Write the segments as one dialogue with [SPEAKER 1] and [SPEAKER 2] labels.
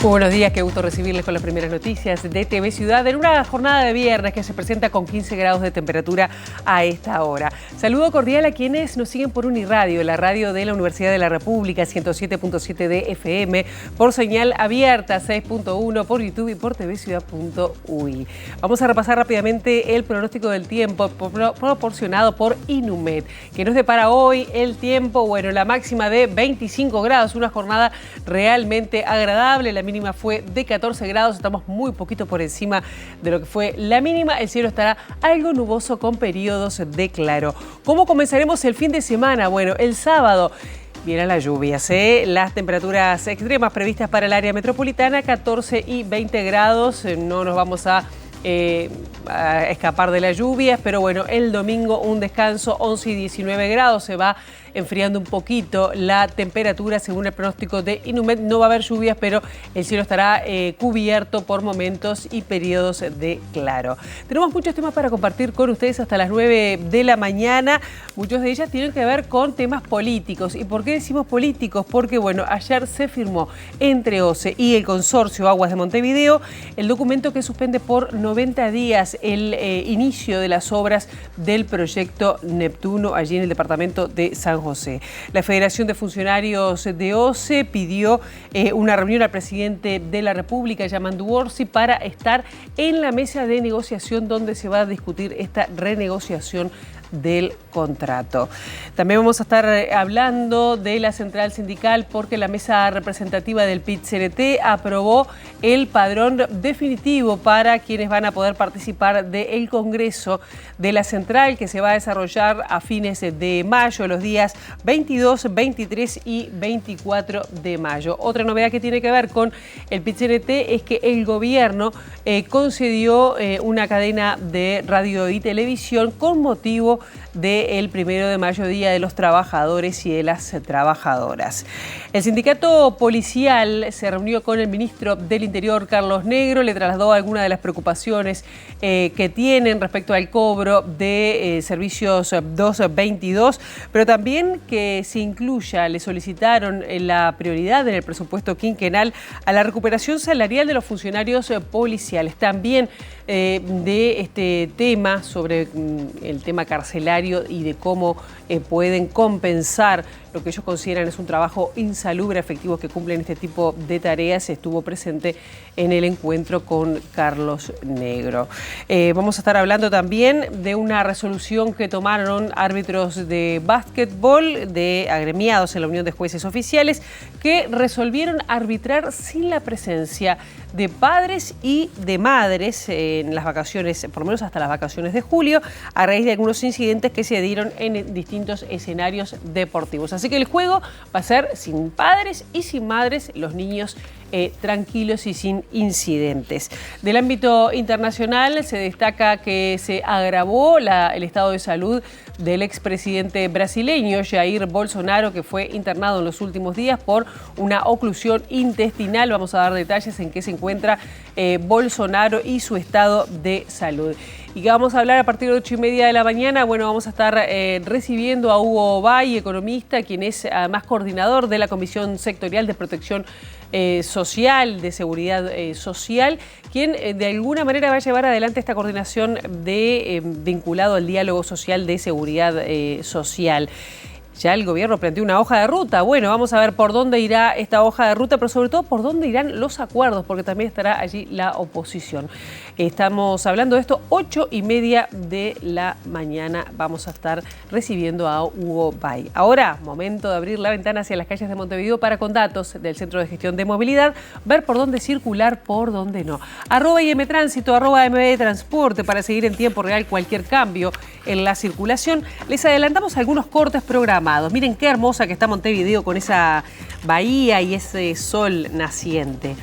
[SPEAKER 1] Muy buenos días, qué gusto recibirles con las primeras noticias de TV Ciudad en una jornada de viernes que se presenta con 15 grados de temperatura a esta hora. Saludo cordial a quienes nos siguen por Uniradio, la radio de la Universidad de la República, 107.7 de FM, por señal abierta, 6.1 por YouTube y por tvciudad.ui. Vamos a repasar rápidamente el pronóstico del tiempo proporcionado por Inumet, que nos depara hoy el tiempo, bueno, la máxima de 25 grados, una jornada realmente agradable. La mínima fue de 14 grados, estamos muy poquito por encima de lo que fue la mínima. El cielo estará algo nuboso con periodos de claro. ¿Cómo comenzaremos el fin de semana? Bueno, el sábado vienen las lluvias, las temperaturas extremas previstas para el área metropolitana, 14 y 20 grados. No nos vamos a escapar de las lluvias, pero bueno, el domingo un descanso, 11 y 19 grados, se va enfriando un poquito la temperatura según el pronóstico de Inumet. No va a haber lluvias, pero el cielo estará cubierto por momentos y periodos de claro. Tenemos muchos temas para compartir con ustedes hasta las 9 de la mañana. Muchos de ellos tienen que ver con temas políticos. ¿Y por qué decimos políticos? Porque bueno, ayer se firmó entre OCE y el Consorcio Aguas de Montevideo el documento que suspende por 90 días el inicio de las obras del proyecto Neptuno allí en el departamento de San José. La Federación de Funcionarios de OCE pidió una reunión al presidente de la República, Yamandu Orsi, para estar en la mesa de negociación donde se va a discutir esta renegociación del contrato. También vamos a estar hablando de la central sindical porque la mesa representativa del PIT-CNT aprobó el padrón definitivo para quienes van a poder participar del Congreso de la central que se va a desarrollar a fines de mayo, los días 22, 23 y 24 de mayo. Otra novedad que tiene que ver con el PIT-CNT es que el gobierno concedió una cadena de radio y televisión con motivo del 1 de mayo, Día de los Trabajadores y de las Trabajadoras. El sindicato policial se reunió con el ministro del Interior, Carlos Negro, le trasladó algunas de las preocupaciones que tienen respecto al cobro de servicios 222, pero también que se incluya, le solicitaron la prioridad en el presupuesto quinquenal a la recuperación salarial de los funcionarios policiales. También de este tema, sobre el tema carcelario y de cómo pueden compensar lo que ellos consideran es un trabajo insalubre a efectivos que cumplen este tipo de tareas, estuvo presente en el encuentro con Carlos Negro. Vamos a estar hablando también de una resolución que tomaron árbitros de básquetbol, de agremiados en la Unión de Jueces Oficiales, que resolvieron arbitrar sin la presencia de padres y de madres en las vacaciones, por lo menos hasta las vacaciones de julio, a raíz de algunos incidentes que se dieron en distintos escenarios deportivos. Así que el juego va a ser sin padres y sin madres, los niños tranquilos y sin incidentes. Del ámbito internacional se destaca que se agravó el estado de salud del expresidente brasileño Jair Bolsonaro, que fue internado en los últimos días por una oclusión intestinal. Vamos a dar detalles en qué se encuentra Bolsonaro y su estado de salud. Y que vamos a hablar a partir de 8:30 de la mañana. Bueno, vamos a estar recibiendo a Hugo Bay, economista, quien es además coordinador de la Comisión Sectorial de Protección Social, de Seguridad Social, quien de alguna manera va a llevar adelante esta coordinación vinculado al diálogo social de seguridad social. Ya el gobierno planteó una hoja de ruta. Bueno, vamos a ver por dónde irá esta hoja de ruta, pero sobre todo por dónde irán los acuerdos, porque también estará allí la oposición. Estamos hablando de esto, 8:30 de la mañana. Vamos a estar recibiendo a Hugo Bay. Ahora, momento de abrir la ventana hacia las calles de Montevideo para, con datos del Centro de Gestión de Movilidad, ver por dónde circular, por dónde no. @IMTránsito, @MBTransporte para seguir en tiempo real cualquier cambio en la circulación. Les adelantamos algunos cortes programados. Miren qué hermosa que está Montevideo con esa bahía y ese sol naciente.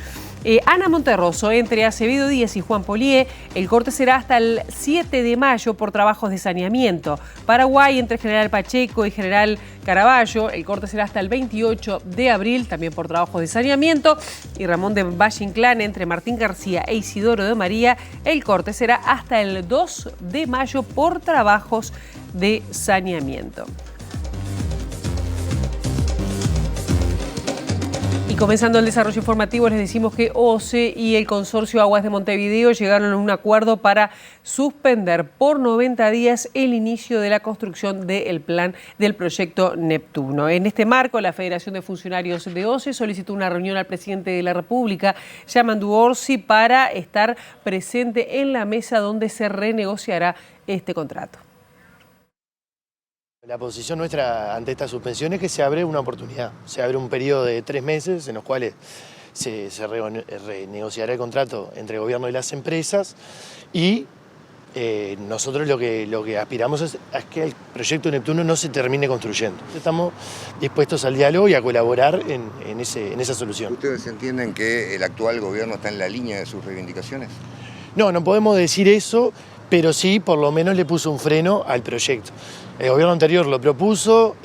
[SPEAKER 1] Ana Monterroso, entre Acevedo Díaz y Juan Polié, el corte será hasta el 7 de mayo por trabajos de saneamiento. Paraguay, entre General Pacheco y General Caraballo, el corte será hasta el 28 de abril, también por trabajos de saneamiento. Y Ramón de Valle Inclán, entre Martín García e Isidoro de María, el corte será hasta el 2 de mayo por trabajos de saneamiento. Comenzando el desarrollo informativo, les decimos que OCE y el Consorcio Aguas de Montevideo llegaron a un acuerdo para suspender por 90 días el inicio de la construcción del plan del proyecto Neptuno. En este marco, la Federación de Funcionarios de OCE solicitó una reunión al presidente de la República, Yamandu Orsi, para estar presente en la mesa donde se renegociará este contrato.
[SPEAKER 2] La posición nuestra ante esta suspensión es que se abre una oportunidad, se abre un periodo de 3 meses en los cuales se renegociará el contrato entre el gobierno y las empresas y nosotros lo que aspiramos es que el proyecto Neptuno no se termine construyendo. Estamos dispuestos al diálogo y a colaborar en esa solución.
[SPEAKER 3] ¿Ustedes entienden que el actual gobierno está en la línea de sus reivindicaciones?
[SPEAKER 2] No, no podemos decir eso, pero sí por lo menos le puso un freno al proyecto. El gobierno anterior lo propuso,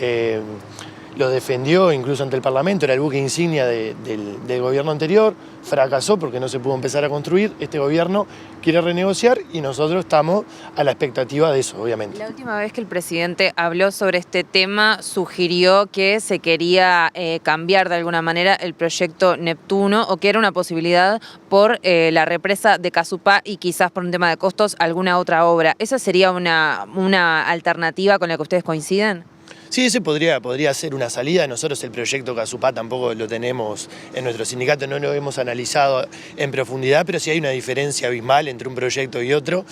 [SPEAKER 2] lo defendió incluso ante el Parlamento, era el buque insignia del gobierno anterior, fracasó porque no se pudo empezar a construir. Este gobierno quiere renegociar y nosotros estamos a la expectativa de eso, obviamente.
[SPEAKER 4] La última vez que el presidente habló sobre este tema, sugirió que se quería cambiar de alguna manera el proyecto Neptuno, o que era una posibilidad por la represa de Casupá y quizás por un tema de costos alguna otra obra. ¿Esa sería una alternativa con la que ustedes coinciden?
[SPEAKER 2] Sí, ese podría ser una salida. Nosotros el proyecto Casupá tampoco lo tenemos en nuestro sindicato, no lo hemos analizado en profundidad, pero sí hay una diferencia abismal entre un proyecto y otro.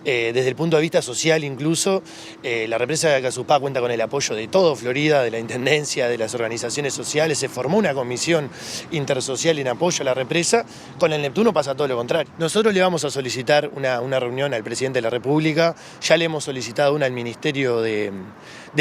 [SPEAKER 2] Desde el punto de vista social incluso, la represa de Casupá cuenta con el apoyo de todo Florida, de la Intendencia, de las organizaciones sociales. Se formó una comisión intersocial en apoyo a la represa. Con el Neptuno pasa todo lo contrario. Nosotros le vamos a solicitar una reunión al presidente de la República, ya le hemos solicitado una al Ministerio de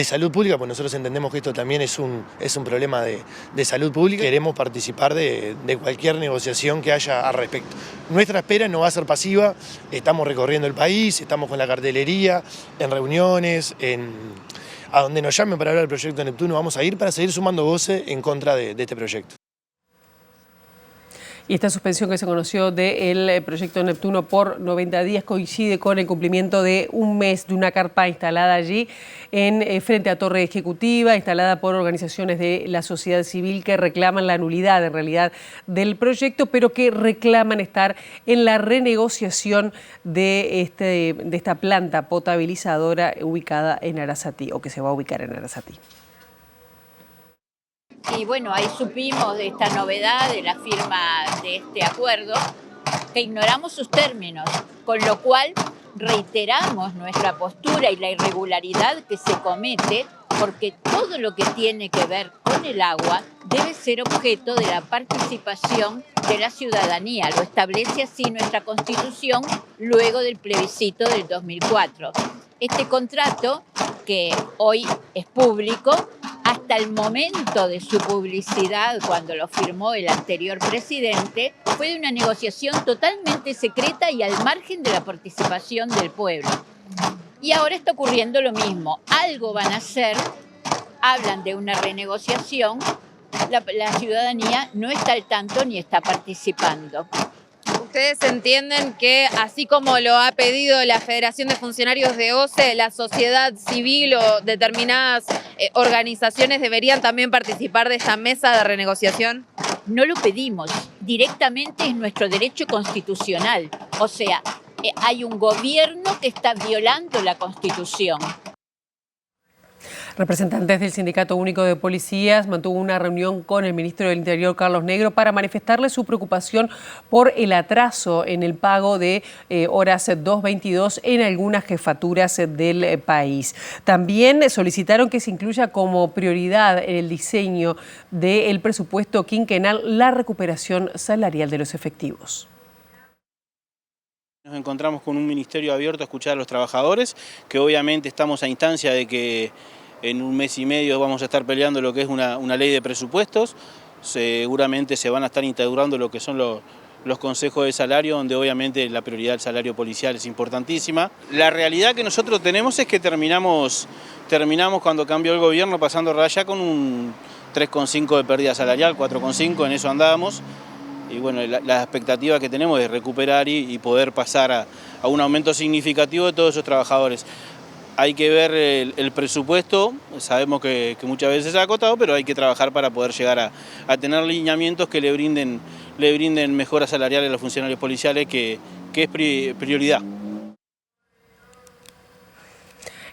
[SPEAKER 2] Salud Pública, porque nosotros entendemos que esto también es un problema de salud pública. Queremos participar de cualquier negociación que haya al respecto. Nuestra espera no va a ser pasiva, estamos recorriendo el país, estamos con la cartelería, en reuniones, a donde nos llamen para hablar del proyecto Neptuno vamos a ir para seguir sumando voces en contra de este proyecto.
[SPEAKER 1] Y esta suspensión que se conoció del proyecto Neptuno por 90 días coincide con el cumplimiento de un mes de una carpa instalada allí frente a Torre Ejecutiva, instalada por organizaciones de la sociedad civil que reclaman la nulidad en realidad del proyecto, pero que reclaman estar en la renegociación de esta planta potabilizadora ubicada en Arasatí, o que se va a ubicar en Arasatí.
[SPEAKER 5] Y bueno, ahí supimos de esta novedad, de la firma de este acuerdo, que ignoramos sus términos, con lo cual reiteramos nuestra postura y la irregularidad que se comete, porque todo lo que tiene que ver con el agua debe ser objeto de la participación de la ciudadanía. Lo establece así nuestra Constitución luego del plebiscito del 2004. Este contrato, que hoy es público, hasta el momento de su publicidad, cuando lo firmó el anterior presidente, fue de una negociación totalmente secreta y al margen de la participación del pueblo. Y ahora está ocurriendo lo mismo. Algo van a hacer, hablan de una renegociación, la ciudadanía no está al tanto ni está participando.
[SPEAKER 4] ¿Ustedes entienden que, así como lo ha pedido la Federación de Funcionarios de OCE, la sociedad civil o determinadas organizaciones deberían también participar de esta mesa de renegociación?
[SPEAKER 5] No lo pedimos, directamente es nuestro derecho constitucional. O sea, hay un gobierno que está violando la Constitución.
[SPEAKER 1] Representantes del Sindicato Único de Policías mantuvo una reunión con el ministro del Interior, Carlos Negro, para manifestarle su preocupación por el atraso en el pago de horas 222 en algunas jefaturas del país. También solicitaron que se incluya como prioridad en el diseño del presupuesto quinquenal la recuperación salarial de los efectivos.
[SPEAKER 6] Nos encontramos con un ministerio abierto a escuchar a los trabajadores, que obviamente estamos a instancia de que en un mes y medio vamos a estar peleando lo que es una ley de presupuestos. Seguramente se van a estar instaurando lo que son los consejos de salario, donde obviamente la prioridad del salario policial es importantísima. La realidad que nosotros tenemos es que terminamos cuando cambió el gobierno pasando raya con un 3,5 de pérdida salarial, 4,5, en eso andábamos. Y bueno, la expectativa que tenemos es recuperar y poder pasar a un aumento significativo de todos esos trabajadores. Hay que ver el presupuesto, sabemos que muchas veces es acotado, pero hay que trabajar para poder llegar a tener lineamientos que le brinden mejoras salariales a los funcionarios policiales, que es prioridad.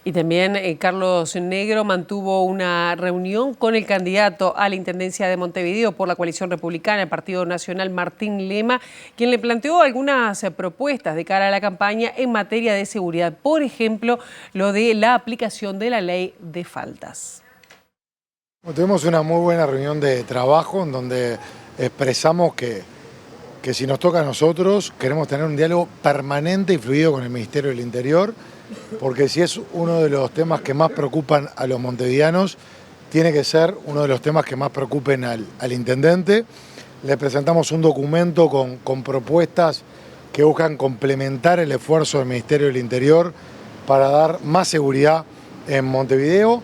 [SPEAKER 1] Y también Carlos Negro mantuvo una reunión con el candidato a la Intendencia de Montevideo por la coalición republicana, el Partido Nacional, Martín Lema, quien le planteó algunas propuestas de cara a la campaña en materia de seguridad. Por ejemplo, lo de la aplicación de la ley de faltas.
[SPEAKER 7] Tuvimos una muy buena reunión de trabajo en donde expresamos que si nos toca a nosotros, queremos tener un diálogo permanente y fluido con el Ministerio del Interior, porque si es uno de los temas que más preocupan a los montevideanos, tiene que ser uno de los temas que más preocupen al intendente. Le presentamos un documento con propuestas que buscan complementar el esfuerzo del Ministerio del Interior para dar más seguridad en Montevideo,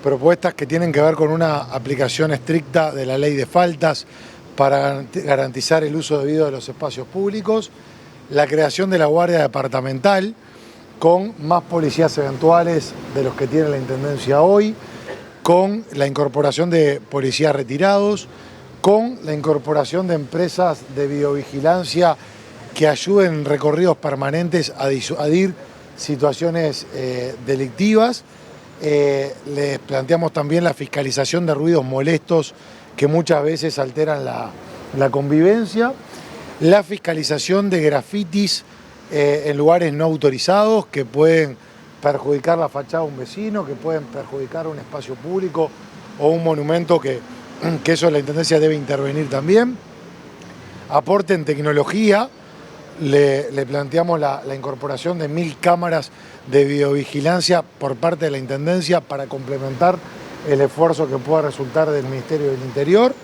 [SPEAKER 7] propuestas que tienen que ver con una aplicación estricta de la ley de faltas para garantizar el uso debido de los espacios públicos, la creación de la Guardia Departamental, con más policías eventuales de los que tiene la Intendencia hoy, con la incorporación de policías retirados, con la incorporación de empresas de videovigilancia que ayuden en recorridos permanentes a disuadir situaciones delictivas. Les planteamos también la fiscalización de ruidos molestos que muchas veces alteran la convivencia, la fiscalización de grafitis en lugares no autorizados que pueden perjudicar la fachada de un vecino, que pueden perjudicar un espacio público o un monumento, que eso la Intendencia debe intervenir también. Aporte en tecnología, le planteamos la incorporación de 1000 cámaras de videovigilancia por parte de la Intendencia para complementar el esfuerzo que pueda resultar del Ministerio del Interior.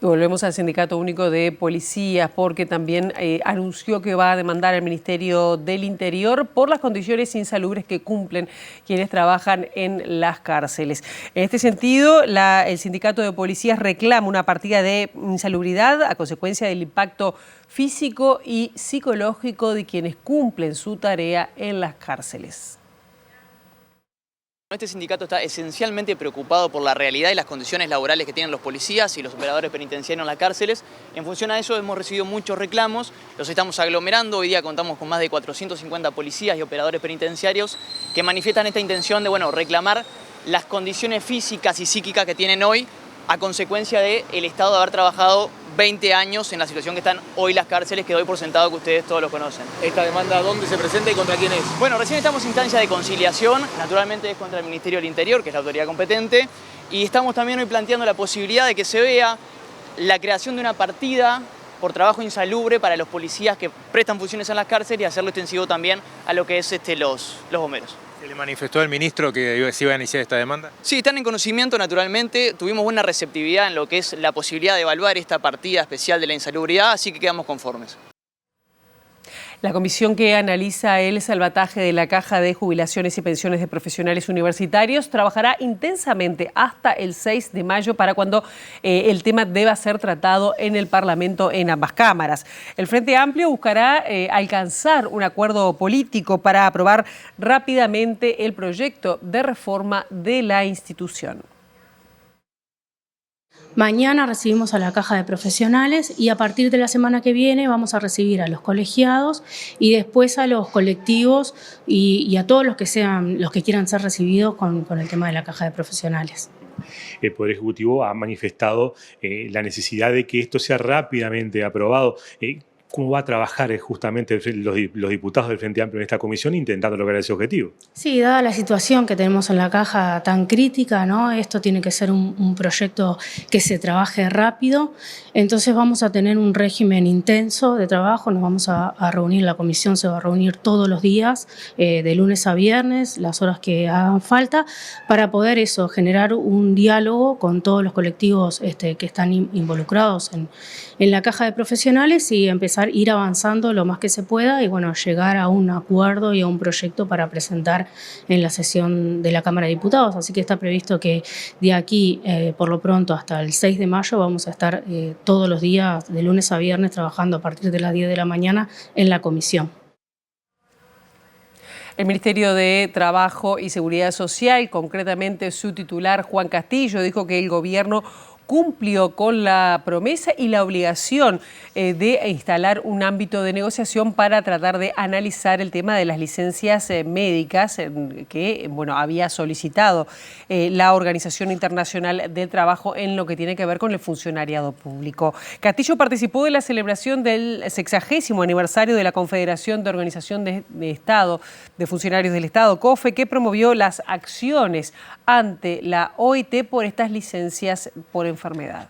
[SPEAKER 1] Y volvemos al Sindicato Único de Policías, porque también anunció que va a demandar al Ministerio del Interior por las condiciones insalubres que cumplen quienes trabajan en las cárceles. En este sentido, el Sindicato de Policías reclama una partida de insalubridad a consecuencia del impacto físico y psicológico de quienes cumplen su tarea en las cárceles.
[SPEAKER 8] Este sindicato está esencialmente preocupado por la realidad y las condiciones laborales que tienen los policías y los operadores penitenciarios en las cárceles. En función a eso hemos recibido muchos reclamos, los estamos aglomerando. Hoy día contamos con más de 450 policías y operadores penitenciarios que manifiestan esta intención de reclamar las condiciones físicas y psíquicas que tienen hoy a consecuencia del Estado de haber trabajado 20 años en la situación que están hoy las cárceles, que doy por sentado que ustedes todos lo conocen.
[SPEAKER 9] ¿Esta demanda dónde se presenta y contra quién es?
[SPEAKER 8] Bueno, recién estamos en instancia de conciliación, naturalmente es contra el Ministerio del Interior, que es la autoridad competente, y estamos también hoy planteando la posibilidad de que se vea la creación de una partida por trabajo insalubre para los policías que prestan funciones en las cárceles y hacerlo extensivo también a lo que es los bomberos.
[SPEAKER 9] ¿Se le manifestó al ministro que se iba a iniciar esta demanda?
[SPEAKER 8] Sí, están en conocimiento, naturalmente. Tuvimos buena receptividad en lo que es la posibilidad de evaluar esta partida especial de la insalubridad, así que quedamos conformes.
[SPEAKER 1] La comisión que analiza el salvataje de la Caja de Jubilaciones y Pensiones de Profesionales Universitarios trabajará intensamente hasta el 6 de mayo para cuando el tema deba ser tratado en el Parlamento en ambas cámaras. El Frente Amplio buscará alcanzar un acuerdo político para aprobar rápidamente el proyecto de reforma de la institución.
[SPEAKER 10] Mañana recibimos a la Caja de Profesionales y a partir de la semana que viene vamos a recibir a los colegiados y después a los colectivos y a todos los que quieran ser recibidos con el tema de la Caja de Profesionales.
[SPEAKER 11] El Poder Ejecutivo ha manifestado la necesidad de que esto sea rápidamente aprobado. ¿Cómo va a trabajar justamente los diputados del Frente Amplio en esta comisión intentando lograr ese objetivo?
[SPEAKER 10] Sí, dada la situación que tenemos en la Caja tan crítica, ¿no? Esto tiene que ser un proyecto que se trabaje rápido. Entonces vamos a tener un régimen intenso de trabajo, nos vamos a reunir, la comisión se va a reunir todos los días, de lunes a viernes, las horas que hagan falta, para poder generar un diálogo con todos los colectivos que están involucrados en la Caja de Profesionales y empezar a ir avanzando lo más que se pueda y llegar a un acuerdo y a un proyecto para presentar en la sesión de la Cámara de Diputados. Así que está previsto que de aquí, por lo pronto, hasta el 6 de mayo vamos a estar todos los días, de lunes a viernes, trabajando a partir de las 10 de la mañana en la comisión.
[SPEAKER 1] El Ministerio de Trabajo y Seguridad Social, concretamente su titular Juan Castillo, dijo que el gobierno cumplió con la promesa y la obligación de instalar un ámbito de negociación para tratar de analizar el tema de las licencias médicas que había solicitado la Organización Internacional del Trabajo en lo que tiene que ver con el funcionariado público. Castillo participó de la celebración del 60º aniversario de la Confederación de Organización de Estado, de Funcionarios del Estado, COFE, que promovió las acciones ante la OIT por estas licencias por enfermedad.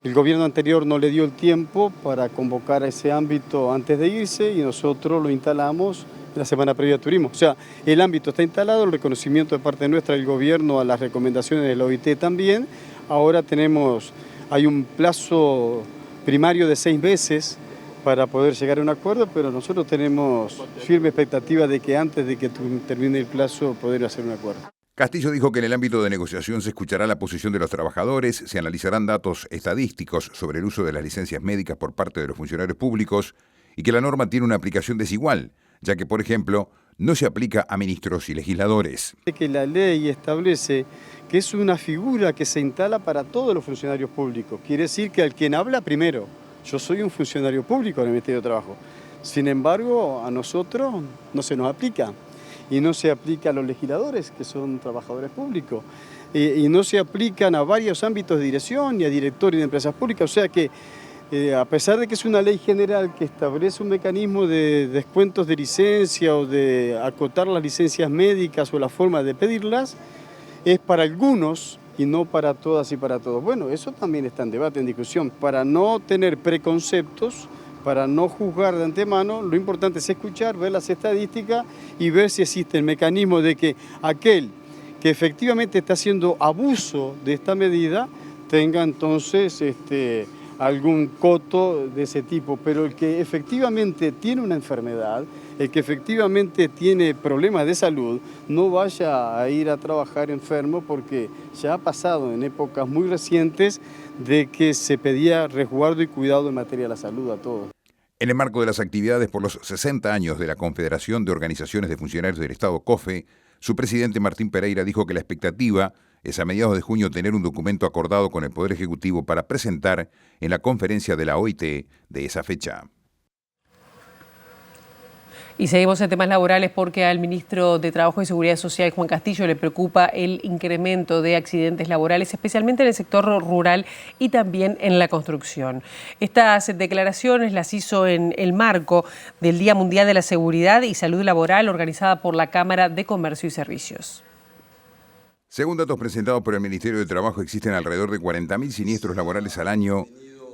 [SPEAKER 12] El gobierno anterior no le dio el tiempo para convocar a ese ámbito antes de irse y nosotros lo instalamos en la semana previa a turismo. O sea, el ámbito está instalado, el reconocimiento de parte nuestra del gobierno a las recomendaciones de la OIT también. Ahora hay un plazo primario de 6 meses para poder llegar a un acuerdo, pero nosotros tenemos firme expectativa de que antes de que termine el plazo poder hacer un acuerdo.
[SPEAKER 3] Castillo dijo que en el ámbito de negociación se escuchará la posición de los trabajadores, se analizarán datos estadísticos sobre el uso de las licencias médicas por parte de los funcionarios públicos y que la norma tiene una aplicación desigual, ya que, por ejemplo, no se aplica a ministros y legisladores.
[SPEAKER 12] Que la ley establece que es una figura que se instala para todos los funcionarios públicos. Quiere decir que al quien habla primero. Yo soy un funcionario público en el Ministerio de Trabajo. Sin embargo, a nosotros no se nos aplica. Y no se aplica a los legisladores, que son trabajadores públicos. Y no se aplican a varios ámbitos de dirección y a directores de empresas públicas. O sea que, a pesar de que es una ley general que establece un mecanismo de descuentos de licencia o de acotar las licencias médicas o la forma de pedirlas, es para algunos y no para todas y para todos. Bueno, eso también está en debate, en discusión. Para no tener preconceptos, para no juzgar de antemano, lo importante es escuchar, ver las estadísticas y ver si existe el mecanismo de que aquel que efectivamente está haciendo abuso de esta medida tenga entonces algún coto de ese tipo. Pero el que efectivamente tiene una enfermedad, el que efectivamente tiene problemas de salud, no vaya a ir a trabajar enfermo, porque ya ha pasado en épocas muy recientes de que se pedía resguardo y cuidado en materia de la salud a todos.
[SPEAKER 3] En el marco de las actividades por los 60 años de la Confederación de Organizaciones de Funcionarios del Estado, COFE, su presidente Martín Pereira dijo que la expectativa es a mediados de junio tener un documento acordado con el Poder Ejecutivo para presentar en la conferencia de la OIT de esa fecha.
[SPEAKER 1] Y seguimos en temas laborales porque al ministro de Trabajo y Seguridad Social, Juan Castillo, le preocupa el incremento de accidentes laborales, especialmente en el sector rural y también en la construcción. Estas declaraciones las hizo en el marco del Día Mundial de la Seguridad y Salud Laboral, organizada por la Cámara de Comercio y Servicios.
[SPEAKER 3] Según datos presentados por el Ministerio de Trabajo, existen alrededor de 40.000 siniestros laborales al año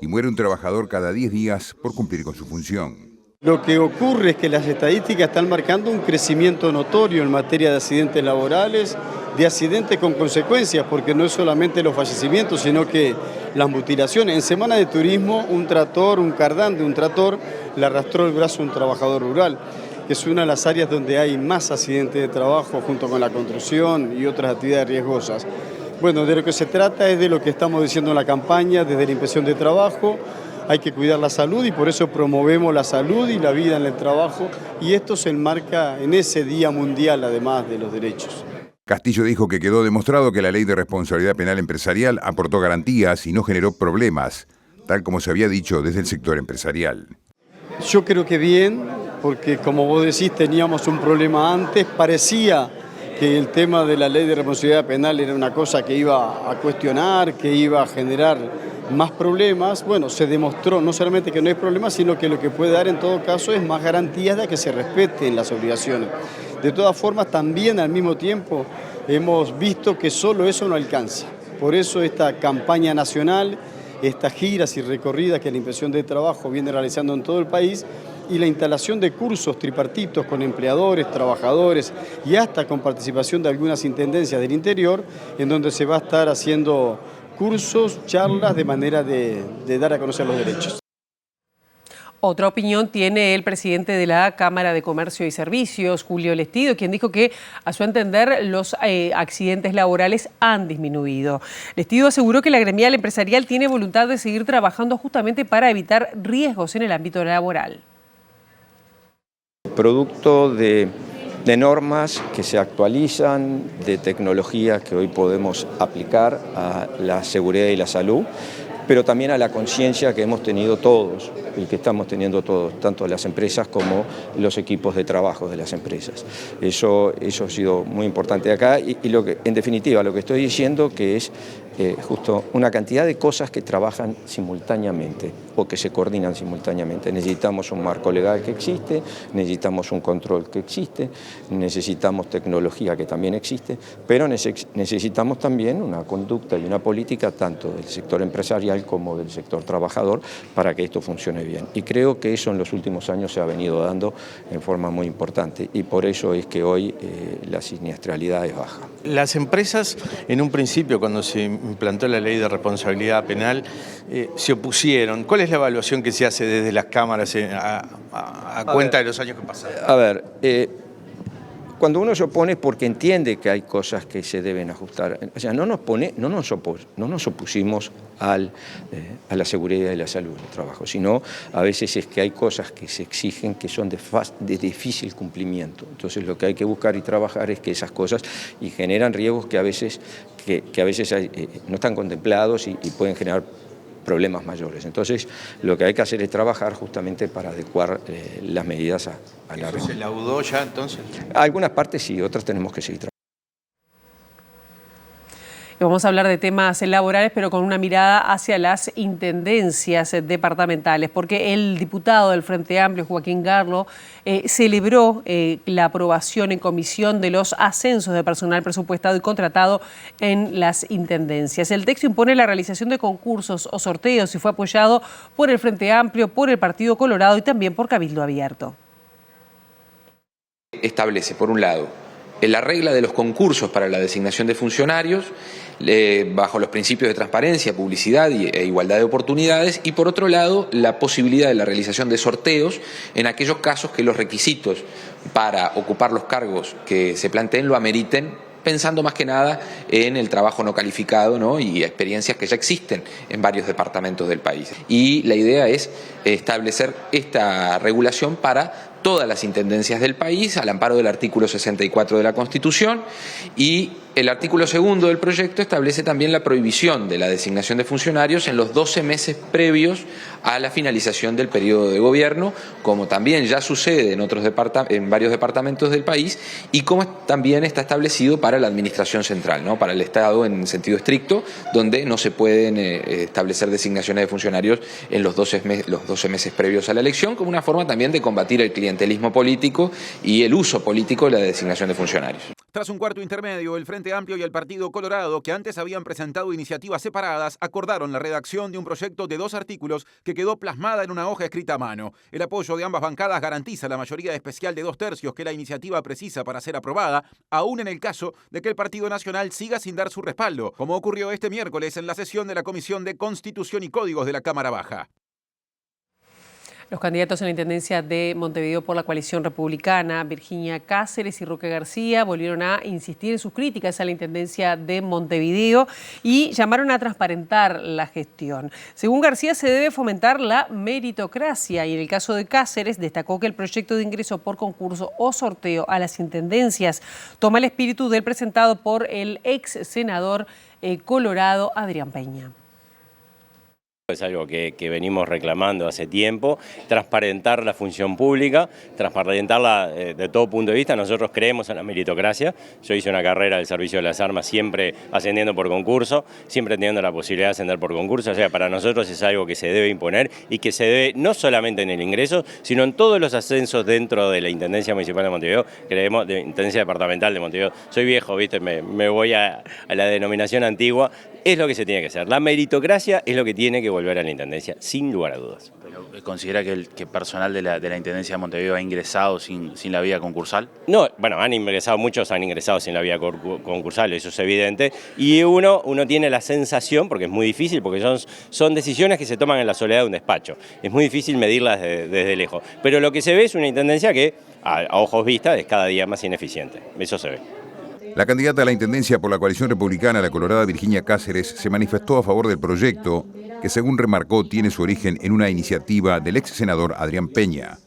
[SPEAKER 3] y muere un trabajador cada 10 días por cumplir con su función.
[SPEAKER 12] Lo que ocurre es que las estadísticas están marcando un crecimiento notorio en materia de accidentes laborales, de accidentes con consecuencias, porque no es solamente los fallecimientos, sino que las mutilaciones. En Semana de Turismo, un cardán de un tractor le arrastró el brazo a un trabajador rural, que es una de las áreas donde hay más accidentes de trabajo junto con la construcción y otras actividades riesgosas. Bueno, de lo que se trata es de lo que estamos diciendo en la campaña, desde la Inspección de Trabajo. Hay que cuidar la salud y por eso promovemos la salud y la vida en el trabajo, y esto se enmarca en ese Día Mundial, además de los derechos.
[SPEAKER 3] Castillo dijo que quedó demostrado que la Ley de Responsabilidad Penal Empresarial aportó garantías y no generó problemas, tal como se había dicho desde el sector empresarial.
[SPEAKER 12] Yo creo que bien, porque como vos decís, teníamos un problema antes, parecía que el tema de la Ley de Responsabilidad Penal era una cosa que iba a cuestionar, que iba a generar más problemas. Bueno, se demostró no solamente que no hay problemas, sino que lo que puede dar en todo caso es más garantías de que se respeten las obligaciones. De todas formas, también al mismo tiempo hemos visto que solo eso no alcanza. Por eso esta campaña nacional, estas giras y recorridas que la Inspección de Trabajo viene realizando en todo el país, y la instalación de cursos tripartitos con empleadores, trabajadores y hasta con participación de algunas intendencias del interior, en donde se va a estar haciendo cursos, charlas, de manera de dar a conocer los derechos.
[SPEAKER 1] Otra opinión tiene el presidente de la Cámara de Comercio y Servicios, Julio Lestido, quien dijo que, a su entender, los accidentes laborales han disminuido. Lestido aseguró que la gremial empresarial tiene voluntad de seguir trabajando justamente para evitar riesgos en el ámbito laboral.
[SPEAKER 13] Producto de normas que se actualizan, de tecnologías que hoy podemos aplicar a la seguridad y la salud, pero también a la conciencia que hemos tenido todos y que estamos teniendo todos, tanto las empresas como los equipos de trabajo de las empresas. Eso ha sido muy importante acá y lo que, en definitiva, lo que estoy diciendo que es justo una cantidad de cosas que trabajan simultáneamente o que se coordinan simultáneamente. Necesitamos un marco legal que existe, necesitamos un control que existe, necesitamos tecnología que también existe, pero necesitamos también una conducta y una política tanto del sector empresarial como del sector trabajador para que esto funcione bien. Y creo que eso en los últimos años se ha venido dando en forma muy importante y por eso es que hoy la siniestralidad es baja.
[SPEAKER 14] Las empresas, en un principio, cuando se implantó la ley de responsabilidad penal, se opusieron. ¿Cuál es la evaluación que se hace desde las cámaras a cuenta de los años que pasaron?
[SPEAKER 13] A ver, cuando uno se opone es porque entiende que hay cosas que se deben ajustar. O sea, no nos opusimos a la seguridad y la salud del trabajo, sino a veces es que hay cosas que se exigen que son de difícil cumplimiento. Entonces lo que hay que buscar y trabajar es que esas cosas y generan riesgos que a veces no están contemplados y pueden generar problemas mayores. Entonces, lo que hay que hacer es trabajar justamente para adecuar las medidas a la
[SPEAKER 14] ¿Eso se laudó ya entonces?
[SPEAKER 13] Algunas partes sí, otras tenemos que seguir trabajando.
[SPEAKER 1] Vamos a hablar de temas laborales, pero con una mirada hacia las intendencias departamentales, porque el diputado del Frente Amplio, Joaquín Garlo, celebró la aprobación en comisión de los ascensos de personal presupuestado y contratado en las intendencias. El texto impone la realización de concursos o sorteos y fue apoyado por el Frente Amplio, por el Partido Colorado y también por Cabildo Abierto.
[SPEAKER 15] Establece, por un lado, la regla de los concursos para la designación de funcionarios, bajo los principios de transparencia, publicidad e igualdad de oportunidades, y por otro lado la posibilidad de la realización de sorteos en aquellos casos que los requisitos para ocupar los cargos que se planteen lo ameriten, pensando más que nada en el trabajo no calificado, ¿no? Y experiencias que ya existen en varios departamentos del país. Y la idea es establecer esta regulación para todas las intendencias del país, al amparo del artículo 64 de la Constitución, y el artículo 2 del proyecto establece también la prohibición de la designación de funcionarios en los 12 meses previos a la finalización del periodo de gobierno, como también ya sucede en varios departamentos del país y como también está establecido para la administración central, ¿no? Para el Estado en sentido estricto, donde no se pueden establecer designaciones de funcionarios en los 12 meses previos a la elección, como una forma también de combatir el clientelismo político y el uso político de la designación de funcionarios.
[SPEAKER 16] Tras un cuarto intermedio, el Frente Amplio y el Partido Colorado, que antes habían presentado iniciativas separadas, acordaron la redacción de un proyecto de 2 artículos que quedó plasmada en una hoja escrita a mano. El apoyo de ambas bancadas garantiza la mayoría especial de 2/3 que la iniciativa precisa para ser aprobada, aún en el caso de que el Partido Nacional siga sin dar su respaldo, como ocurrió este miércoles en la sesión de la Comisión de Constitución y Códigos de la Cámara Baja.
[SPEAKER 1] Los candidatos en la Intendencia de Montevideo por la coalición republicana, Virginia Cáceres y Roque García, volvieron a insistir en sus críticas a la Intendencia de Montevideo y llamaron a transparentar la gestión. Según García, se debe fomentar la meritocracia y en el caso de Cáceres destacó que el proyecto de ingreso por concurso o sorteo a las intendencias toma el espíritu del presentado por el ex senador colorado Adrián Peña.
[SPEAKER 17] Es algo que venimos reclamando hace tiempo, transparentar la función pública, transparentarla de todo punto de vista. Nosotros creemos en la meritocracia. Yo hice una carrera del servicio de las armas siempre ascendiendo por concurso, siempre teniendo la posibilidad de ascender por concurso. O sea, para nosotros es algo que se debe imponer y que se debe no solamente en el ingreso, sino en todos los ascensos dentro de la Intendencia Municipal de Montevideo, creemos, de Intendencia Departamental de Montevideo. Soy viejo, ¿viste? Me voy a la denominación antigua. Es lo que se tiene que hacer. La meritocracia es lo que tiene que volver a la Intendencia, sin lugar a dudas.
[SPEAKER 18] ¿Pero considera que el personal de la Intendencia de Montevideo ha ingresado sin la vía concursal?
[SPEAKER 17] No, bueno, muchos han ingresado sin la vía concursal, eso es evidente. Y uno tiene la sensación, porque es muy difícil, porque son decisiones que se toman en la soledad de un despacho. Es muy difícil medirlas desde lejos. Pero lo que se ve es una Intendencia que, a ojos vistas, es cada día más ineficiente. Eso se ve.
[SPEAKER 3] La candidata a la Intendencia por la coalición republicana, la colorada Virginia Cáceres, se manifestó a favor del proyecto, que según remarcó tiene su origen en una iniciativa del ex senador Adrián Peña.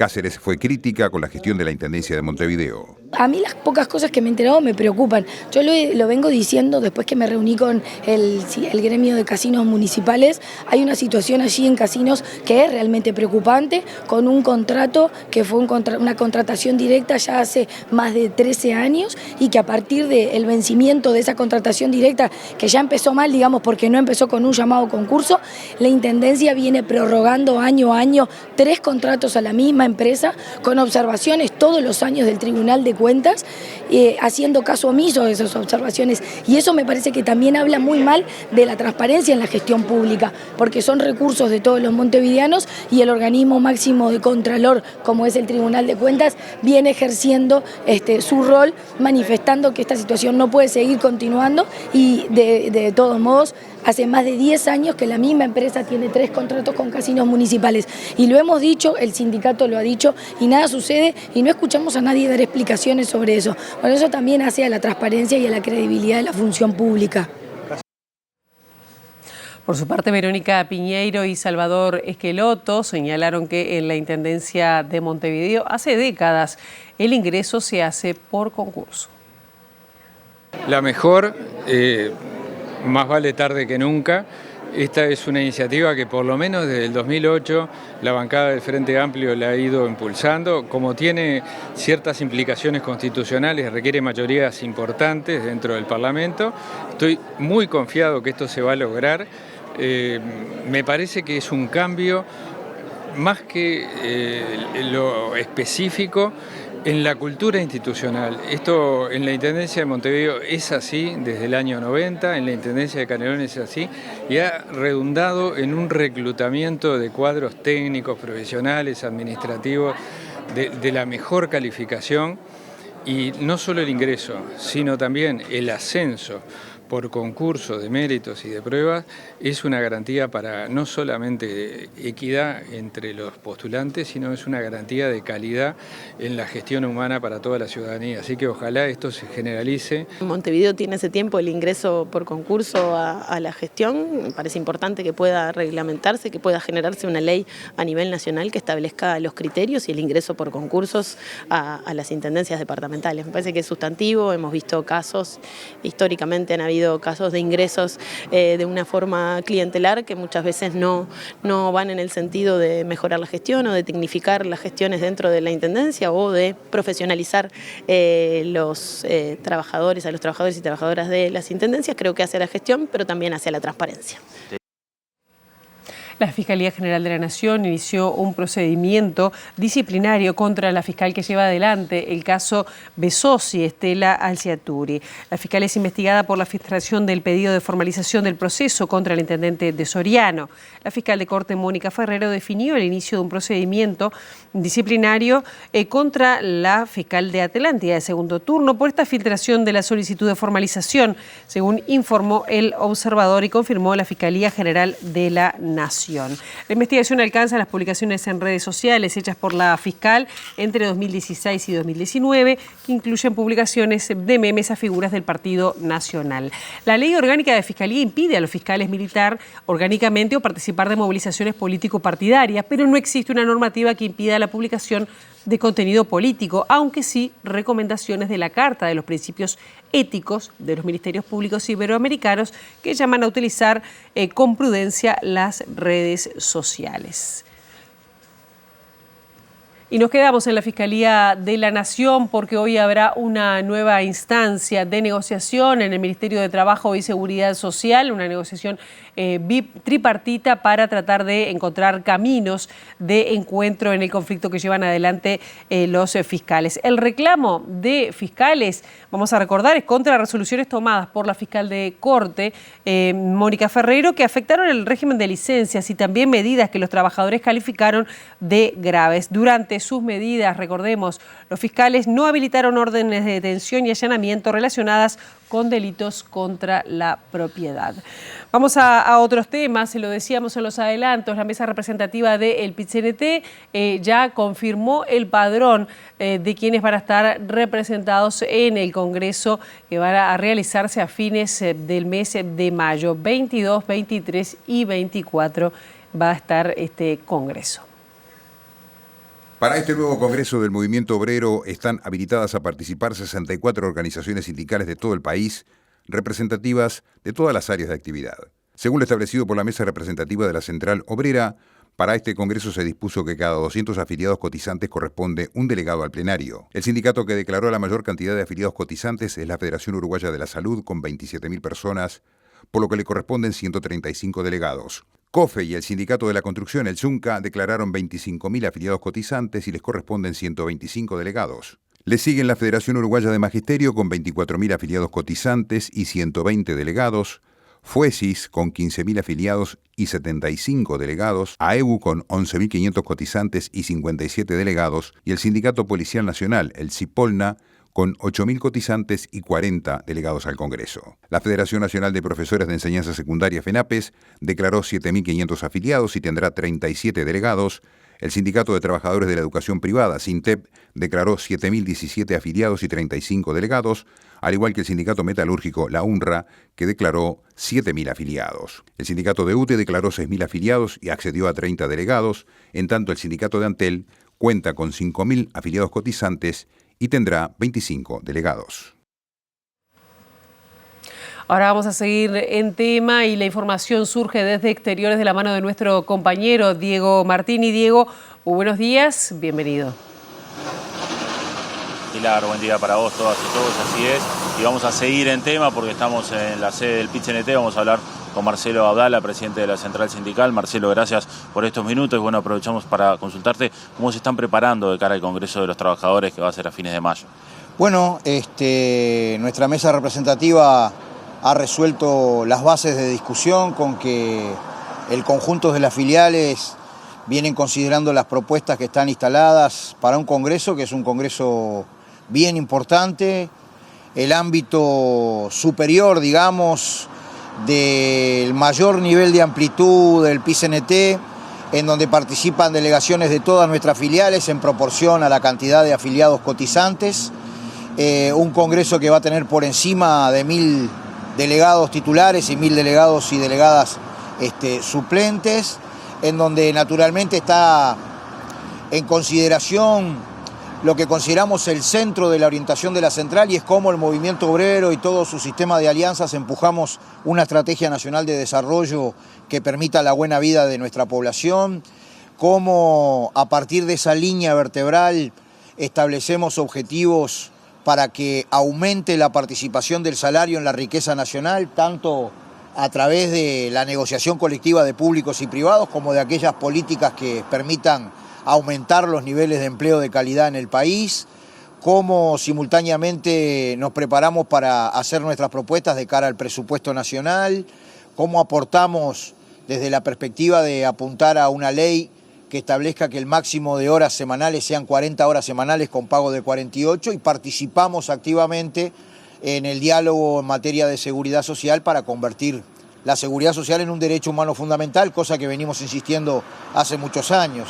[SPEAKER 3] Cáceres fue crítica con la gestión de la Intendencia de Montevideo.
[SPEAKER 19] A mí las pocas cosas que me he enterado me preocupan. Yo lo vengo diciendo después que me reuní con el gremio de casinos municipales. Hay una situación allí en casinos que es realmente preocupante, con un contrato que fue una contratación directa ya hace más de 13 años y que a partir del vencimiento de esa contratación directa, que ya empezó mal, digamos, porque no empezó con un llamado concurso, la Intendencia viene prorrogando año a año 3 contratos a la misma empresa, con observaciones todos los años del Tribunal de Cuentas, haciendo caso omiso de esas observaciones. Y eso me parece que también habla muy mal de la transparencia en la gestión pública, porque son recursos de todos los montevideanos y el organismo máximo de contralor, como es el Tribunal de Cuentas, viene ejerciendo su rol, manifestando que esta situación no puede seguir continuando y de todos modos, hace más de 10 años que la misma empresa tiene 3 contratos con casinos municipales. Y lo hemos dicho, el sindicato lo ha dicho, y nada sucede y no escuchamos a nadie dar explicaciones sobre eso. Bueno, eso también hace a la transparencia y a la credibilidad de la función pública.
[SPEAKER 1] Por su parte, Verónica Piñeiro y Salvador Esqueloto señalaron que en la Intendencia de Montevideo hace décadas el ingreso se hace por concurso.
[SPEAKER 20] La mejor, más vale tarde que nunca. Esta es una iniciativa que por lo menos desde el 2008 la bancada del Frente Amplio la ha ido impulsando. Como tiene ciertas implicaciones constitucionales, requiere mayorías importantes dentro del Parlamento. Estoy muy confiado que esto se va a lograr. Me parece que es un cambio más que lo específico en la cultura institucional. Esto en la Intendencia de Montevideo es así desde el año 90, en la Intendencia de Canelones es así, y ha redundado en un reclutamiento de cuadros técnicos, profesionales, administrativos, de la mejor calificación, y no solo el ingreso, sino también el ascenso por concurso de méritos y de pruebas es una garantía para no solamente equidad entre los postulantes, sino es una garantía de calidad en la gestión humana para toda la ciudadanía. Así que ojalá esto se generalice.
[SPEAKER 21] Montevideo tiene ese tiempo el ingreso por concurso a la gestión. Me parece importante que pueda reglamentarse, que pueda generarse una ley a nivel nacional que establezca los criterios y el ingreso por concursos a las intendencias departamentales. Me parece que es sustantivo, hemos visto casos, históricamente han habido casos de ingresos de una forma clientelar que muchas veces no van en el sentido de mejorar la gestión o de tecnificar las gestiones dentro de la Intendencia o de profesionalizar a los trabajadores y trabajadoras de las Intendencias. Creo que hacia la gestión, pero también hacia la transparencia.
[SPEAKER 1] La Fiscalía General de la Nación inició un procedimiento disciplinario contra la fiscal que lleva adelante el caso Besossi, Estela Alciaturi. La fiscal es investigada por la filtración del pedido de formalización del proceso contra el intendente de Soriano. La fiscal de corte, Mónica Ferrero, definió el inicio de un procedimiento disciplinario contra la fiscal de Atlántida de segundo turno por esta filtración de la solicitud de formalización, según informó El Observador y confirmó la Fiscalía General de la Nación. La investigación alcanza las publicaciones en redes sociales hechas por la fiscal entre 2016 y 2019, que incluyen publicaciones de memes a figuras del Partido Nacional. La Ley Orgánica de Fiscalía impide a los fiscales militar orgánicamente o participar de movilizaciones político-partidarias, pero no existe una normativa que impida la publicación de contenido político, aunque sí recomendaciones de la Carta de los Principios Éticos de los Ministerios Públicos Iberoamericanos que llaman a utilizar con prudencia las redes sociales. Y nos quedamos en la Fiscalía de la Nación porque hoy habrá una nueva instancia de negociación en el Ministerio de Trabajo y Seguridad Social, una negociación tripartita para tratar de encontrar caminos de encuentro en el conflicto que llevan adelante los fiscales. El reclamo de fiscales, vamos a recordar, es contra resoluciones tomadas por la fiscal de corte, Mónica Ferrero, que afectaron el régimen de licencias y también medidas que los trabajadores calificaron de graves. Durante sus medidas, recordemos, los fiscales no habilitaron órdenes de detención y allanamiento relacionadas con delitos contra la propiedad. Vamos a otros temas, se lo decíamos en los adelantos, la mesa representativa del PIT-CNT ya confirmó el padrón de quienes van a estar representados en el Congreso que van a realizarse a fines del mes de mayo. 22, 23 y 24 va a estar este Congreso.
[SPEAKER 3] Para este nuevo Congreso del Movimiento Obrero están habilitadas a participar 64 organizaciones sindicales de todo el país, representativas de todas las áreas de actividad. Según lo establecido por la Mesa Representativa de la Central Obrera, para este Congreso se dispuso que cada 200 afiliados cotizantes corresponde un delegado al plenario. El sindicato que declaró la mayor cantidad de afiliados cotizantes es la Federación Uruguaya de la Salud, con 27.000 personas, por lo que le corresponden 135 delegados. COFE y el Sindicato de la Construcción, el ZUNCA, declararon 25.000 afiliados cotizantes y les corresponden 125 delegados. Le siguen la Federación Uruguaya de Magisterio con 24.000 afiliados cotizantes y 120 delegados, FUESIS con 15.000 afiliados y 75 delegados, AEU con 11.500 cotizantes y 57 delegados y el Sindicato Policial Nacional, el CIPOLNA, con 8.000 cotizantes y 40 delegados al Congreso. La Federación Nacional de Profesores de Enseñanza Secundaria, FENAPES, declaró 7.500 afiliados y tendrá 37 delegados. El Sindicato de Trabajadores de la Educación Privada, SINTEP, declaró 7.017 afiliados y 35 delegados, al igual que el Sindicato Metalúrgico, la UNRWA, que declaró 7.000 afiliados. El Sindicato de UTE declaró 6.000 afiliados y accedió a 30 delegados, en tanto el Sindicato de Antel cuenta con 5.000 afiliados cotizantes y tendrá 25 delegados.
[SPEAKER 1] Ahora vamos a seguir en tema y la información surge desde exteriores de la mano de nuestro compañero Diego Martini. Diego, muy buenos días, bienvenido.
[SPEAKER 18] Pilar, buen día para vos, todas y todos, así es. Y vamos a seguir en tema porque estamos en la sede del PIT-CNT, vamos a hablar con Marcelo Abdala, presidente de la Central Sindical. Marcelo, gracias por estos minutos y bueno, aprovechamos para consultarte cómo se están preparando de cara al Congreso de los Trabajadores que va a ser a fines de mayo.
[SPEAKER 2] Bueno, nuestra mesa representativa ha resuelto las bases de discusión con que el conjunto de las filiales vienen considerando las propuestas que están instaladas para un Congreso que es un Congreso bien importante, el ámbito superior, digamos, del mayor nivel de amplitud del PIT-CNT, en donde participan delegaciones de todas nuestras filiales en proporción a la cantidad de afiliados cotizantes, un Congreso que va a tener por encima de 1.000 delegados titulares y 1.000 delegados y delegadas suplentes, en donde naturalmente está en consideración lo que consideramos el centro de la orientación de la central y es cómo el movimiento obrero y todo su sistema de alianzas empujamos una estrategia nacional de desarrollo que permita la buena vida de nuestra población, cómo a partir de esa línea vertebral establecemos objetivos para que aumente la participación del salario en la riqueza nacional, tanto a través de la negociación colectiva de públicos y privados como de aquellas políticas que permitan aumentar los niveles de empleo de calidad en el país, cómo simultáneamente nos preparamos para hacer nuestras propuestas de cara al presupuesto nacional, cómo aportamos desde la perspectiva de apuntar a una ley que establezca que el máximo de horas semanales sean 40 horas semanales con pago de 48 y participamos activamente en el diálogo en materia de seguridad social para convertir la seguridad social en un derecho humano fundamental, cosa que venimos insistiendo hace muchos años.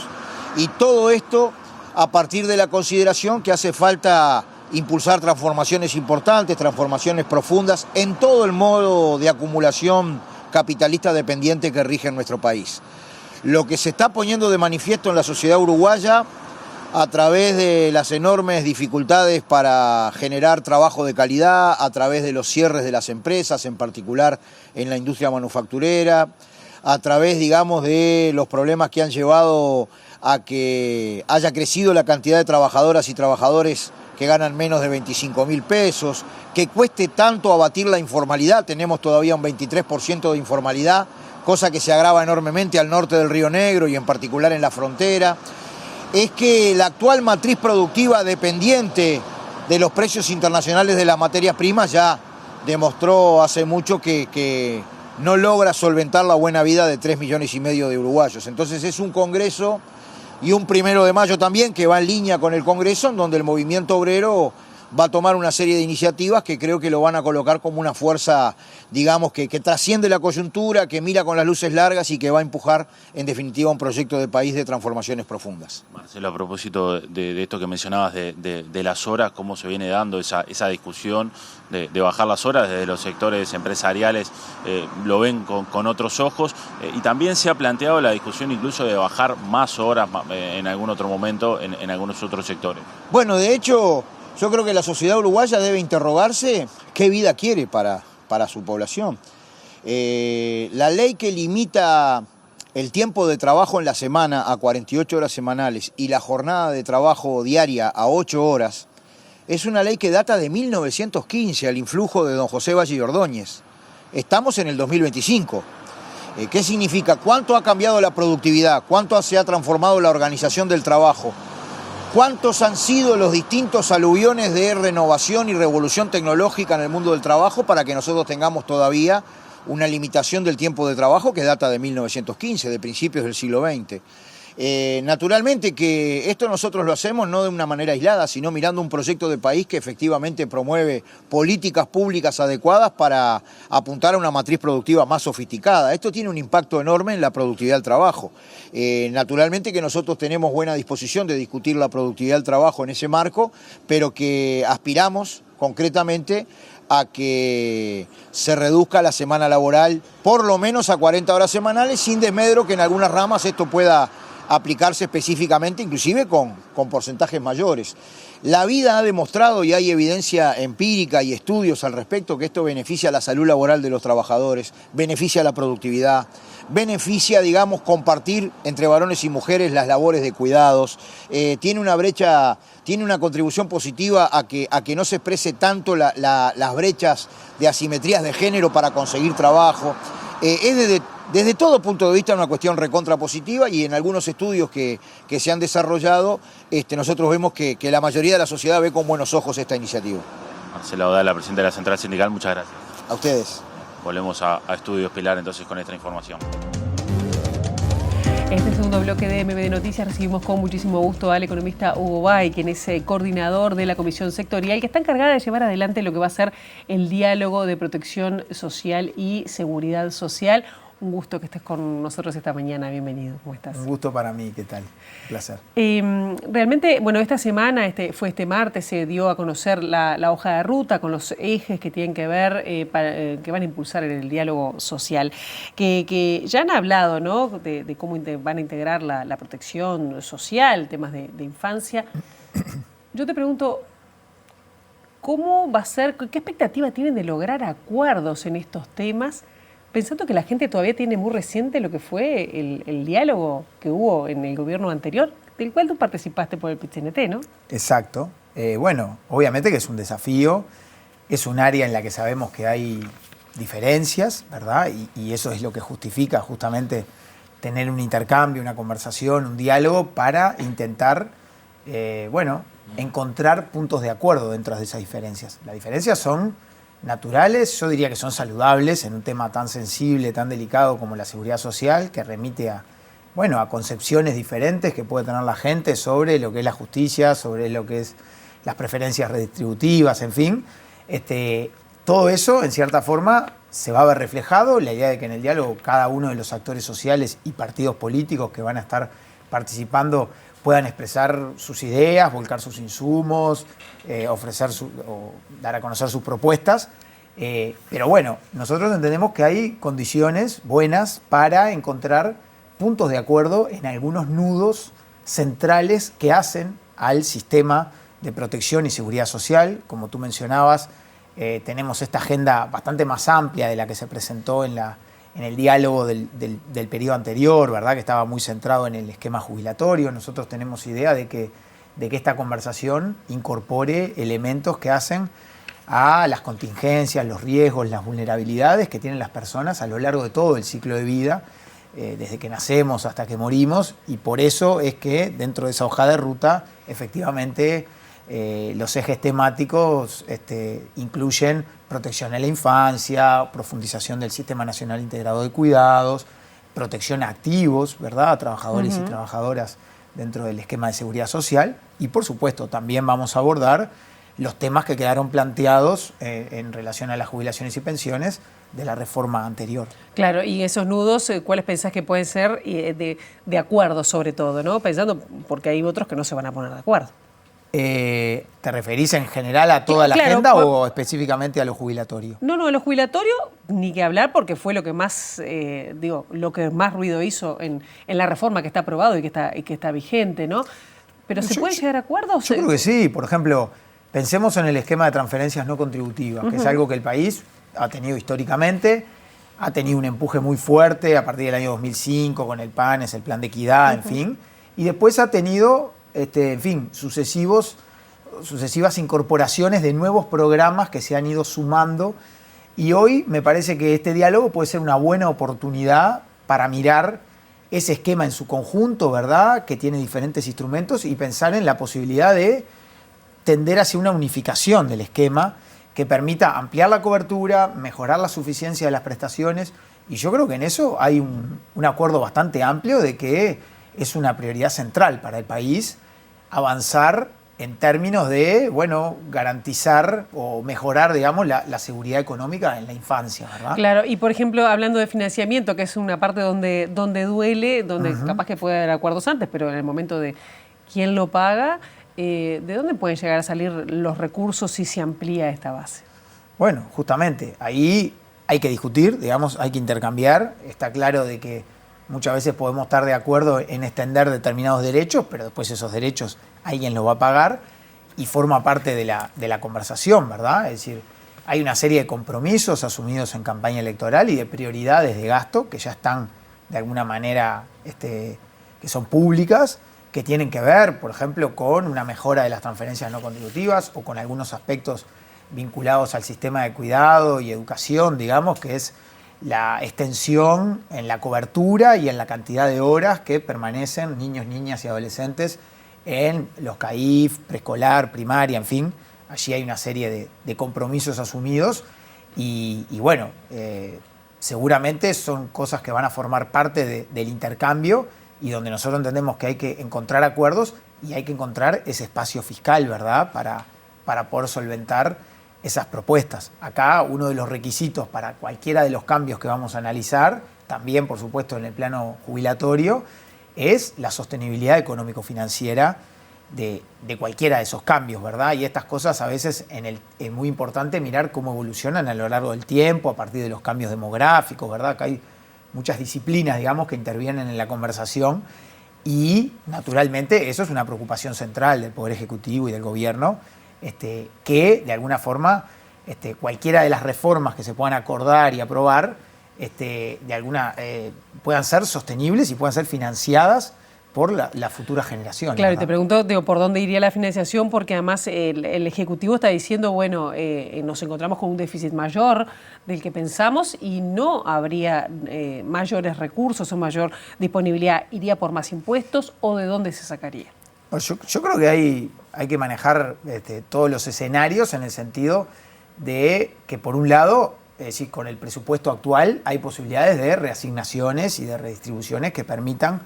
[SPEAKER 2] Y todo esto a partir de la consideración que hace falta impulsar transformaciones importantes, transformaciones profundas en todo el modo de acumulación capitalista dependiente que rige en nuestro país. Lo que se está poniendo de manifiesto en la sociedad uruguaya a través de las enormes dificultades para generar trabajo de calidad, a través de los cierres de las empresas, en particular en la industria manufacturera, a través, digamos, de los problemas que han llevado a que haya crecido la cantidad de trabajadoras y trabajadores que ganan menos de 25.000 pesos, que cueste tanto abatir la informalidad, tenemos todavía un 23% de informalidad, cosa que se agrava enormemente al norte del Río Negro y en particular en la frontera, es que la actual matriz productiva dependiente de los precios internacionales de las materias primas ya demostró hace mucho que no logra solventar la buena vida de 3,5 millones de uruguayos. Entonces es un Congreso y un 1 de mayo también que va en línea con el Congreso, en donde el movimiento obrero va a tomar una serie de iniciativas que creo que lo van a colocar como una fuerza, digamos, que trasciende la coyuntura, que mira con las luces largas y que va a empujar, en definitiva, un proyecto de país de transformaciones profundas.
[SPEAKER 18] Marcelo, a propósito de esto que mencionabas de las horas, ¿cómo se viene dando esa discusión de bajar las horas desde los sectores empresariales? Lo ven con otros ojos y también se ha planteado la discusión incluso de bajar más horas en algún otro momento en algunos otros sectores.
[SPEAKER 2] Bueno, de hecho, yo creo que la sociedad uruguaya debe interrogarse qué vida quiere para su población. La ley que limita el tiempo de trabajo en la semana a 48 horas semanales y la jornada de trabajo diaria a 8 horas es una ley que data de 1915, al influjo de don José Valle y Ordóñez. Estamos en el 2025. ¿Qué significa? ¿Cuánto ha cambiado la productividad? ¿Cuánto se ha transformado la organización del trabajo? ¿Cuántos han sido los distintos aluviones de renovación y revolución tecnológica en el mundo del trabajo para que nosotros tengamos todavía una limitación del tiempo de trabajo que data de 1915, de principios del siglo XX? Naturalmente que esto nosotros lo hacemos no de una manera aislada, sino mirando un proyecto de país que efectivamente promueve políticas públicas adecuadas para apuntar a una matriz productiva más sofisticada. Esto tiene un impacto enorme en la productividad del trabajo. Naturalmente que nosotros tenemos buena disposición de discutir la productividad del trabajo en ese marco, pero que aspiramos concretamente a que se reduzca la semana laboral por lo menos a 40 horas semanales, sin desmedro que en algunas ramas esto pueda aplicarse específicamente, inclusive con porcentajes mayores. La vida ha demostrado y hay evidencia empírica y estudios al respecto que esto beneficia la salud laboral de los trabajadores, beneficia la productividad, beneficia, digamos, compartir entre varones y mujeres las labores de cuidados, tiene una contribución positiva a que no se exprese tanto las brechas de asimetrías de género para conseguir trabajo. Es desde todo punto de vista una cuestión recontrapositiva y en algunos estudios que se han desarrollado nosotros vemos que la mayoría de la sociedad ve con buenos ojos esta iniciativa.
[SPEAKER 18] Marcelo Abdala, presidente de la Central Sindical, muchas gracias.
[SPEAKER 2] A ustedes.
[SPEAKER 18] Volvemos a Estudios Pilar entonces con esta información.
[SPEAKER 1] En este segundo bloque de MBD Noticias recibimos con muchísimo gusto al economista Hugo Bay, quien es coordinador de la Comisión Sectorial, que está encargada de llevar adelante lo que va a ser el diálogo de protección social y seguridad social. Un gusto que estés con nosotros esta mañana. Bienvenido. ¿Cómo estás?
[SPEAKER 4] Un gusto para mí. ¿Qué tal? Un placer.
[SPEAKER 1] Realmente, bueno, esta semana, este martes, se dio a conocer la hoja de ruta con los ejes que tienen que ver, que van a impulsar el diálogo social. Que ya han hablado, ¿no?, de cómo van a integrar la protección social, temas de infancia. Yo te pregunto, ¿cómo va a ser, qué expectativa tienen de lograr acuerdos en estos temas? Pensando que la gente todavía tiene muy reciente lo que fue el diálogo que hubo en el gobierno anterior, del cual tú participaste por el PIT-CNT, ¿no?
[SPEAKER 4] Exacto. Bueno, obviamente que es un desafío, es un área en la que sabemos que hay diferencias, ¿verdad? Y eso es lo que justifica justamente tener un intercambio, una conversación, un diálogo para intentar, encontrar puntos de acuerdo dentro de esas diferencias. Las diferencias son naturales, yo diría que son saludables en un tema tan sensible, tan delicado como la seguridad social, que remite a concepciones diferentes que puede tener la gente sobre lo que es la justicia, sobre lo que es las preferencias redistributivas, en fin. Todo eso, en cierta forma, se va a ver reflejado. La idea de que en el diálogo cada uno de los actores sociales y partidos políticos que van a estar participando puedan expresar sus ideas, volcar sus insumos, o dar a conocer sus propuestas. Pero bueno, nosotros entendemos que hay condiciones buenas para encontrar puntos de acuerdo en algunos nudos centrales que hacen al sistema de protección y seguridad social. Como tú mencionabas, tenemos esta agenda bastante más amplia de la que se presentó en el diálogo del periodo anterior, ¿verdad?, que estaba muy centrado en el esquema jubilatorio. Nosotros tenemos idea de que esta conversación incorpore elementos que hacen a las contingencias, los riesgos, las vulnerabilidades que tienen las personas a lo largo de todo el ciclo de vida, desde que nacemos hasta que morimos, y por eso es que dentro de esa hoja de ruta, efectivamente, los ejes temáticos incluyen protección a la infancia, profundización del Sistema Nacional Integrado de Cuidados, protección a activos, ¿verdad?, a trabajadores y trabajadoras dentro del esquema de seguridad social, y por supuesto también vamos a abordar los temas que quedaron planteados en relación a las jubilaciones y pensiones de la reforma anterior.
[SPEAKER 1] Claro, y esos nudos, ¿cuáles pensás que pueden ser de acuerdo sobre todo, ¿no? Pensando, porque hay otros que no se van a poner de acuerdo.
[SPEAKER 4] ¿Te referís en general a toda la agenda o específicamente a lo jubilatorio?
[SPEAKER 1] No, a lo jubilatorio ni que hablar, porque fue lo que más, lo que más ruido hizo en la reforma que está aprobado y que está vigente, ¿no? Pero ¿se puede llegar a acuerdos?
[SPEAKER 4] Yo creo que sí. Por ejemplo, pensemos en el esquema de transferencias no contributivas, que es algo que el país ha tenido históricamente, ha tenido un empuje muy fuerte a partir del año 2005 con el PANES, el Plan de Equidad, en fin, y después ha tenido, sucesivas incorporaciones de nuevos programas que se han ido sumando, y hoy me parece que este diálogo puede ser una buena oportunidad para mirar ese esquema en su conjunto, ¿verdad?, que tiene diferentes instrumentos, y pensar en la posibilidad de tender hacia una unificación del esquema que permita ampliar la cobertura, mejorar la suficiencia de las prestaciones, y yo creo que en eso hay un acuerdo bastante amplio de que es una prioridad central para el país avanzar en términos de, garantizar o mejorar, digamos, la seguridad económica en la infancia, ¿verdad?
[SPEAKER 1] Claro, y por ejemplo, hablando de financiamiento, que es una parte donde duele, donde capaz que puede haber acuerdos antes, pero en el momento de quién lo paga, ¿de dónde pueden llegar a salir los recursos si se amplía esta base?
[SPEAKER 4] Bueno, justamente, ahí hay que discutir, digamos, hay que intercambiar. Está claro de que muchas veces podemos estar de acuerdo en extender determinados derechos, pero después esos derechos alguien los va a pagar y forma parte de la conversación, ¿verdad? Es decir, hay una serie de compromisos asumidos en campaña electoral y de prioridades de gasto que ya están de alguna manera, que son públicas, que tienen que ver, por ejemplo, con una mejora de las transferencias no contributivas o con algunos aspectos vinculados al sistema de cuidado y educación, digamos, que es la extensión en la cobertura y en la cantidad de horas que permanecen niños, niñas y adolescentes en los CAIF, preescolar, primaria, en fin. Allí hay una serie de compromisos asumidos y seguramente son cosas que van a formar parte del intercambio y donde nosotros entendemos que hay que encontrar acuerdos y hay que encontrar ese espacio fiscal, ¿verdad?, para poder solventar esas propuestas. Acá uno de los requisitos para cualquiera de los cambios que vamos a analizar, también por supuesto en el plano jubilatorio, es la sostenibilidad económico-financiera de cualquiera de esos cambios, ¿verdad? Y estas cosas a veces es muy importante mirar cómo evolucionan a lo largo del tiempo, a partir de los cambios demográficos, ¿verdad? Acá hay muchas disciplinas, digamos, que intervienen en la conversación y, naturalmente, eso es una preocupación central del Poder Ejecutivo y del Gobierno, que, de alguna forma, cualquiera de las reformas que se puedan acordar y aprobar, puedan ser sostenibles y puedan ser financiadas por las futuras generaciones.
[SPEAKER 1] Claro,
[SPEAKER 4] ¿verdad?
[SPEAKER 1] y te pregunto, ¿por dónde iría la financiación? Porque además el Ejecutivo está diciendo, nos encontramos con un déficit mayor del que pensamos y no habría mayores recursos o mayor disponibilidad. ¿Iría por más impuestos o de dónde se sacaría?
[SPEAKER 4] Yo creo que hay que manejar todos los escenarios en el sentido de que, por un lado, es decir, con el presupuesto actual hay posibilidades de reasignaciones y de redistribuciones que permitan,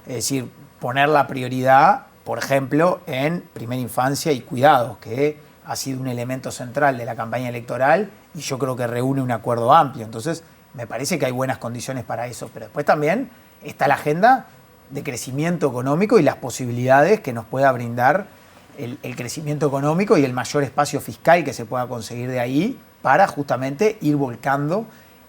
[SPEAKER 4] es decir, poner la prioridad, por ejemplo, en primera infancia y cuidados, que ha sido un elemento central de la campaña electoral y yo creo que reúne un acuerdo amplio. Entonces, me parece que hay buenas condiciones para eso. Pero después también está la agenda de crecimiento económico y las posibilidades que nos pueda brindar el crecimiento económico y el mayor espacio fiscal que se pueda conseguir de ahí para justamente ir volcando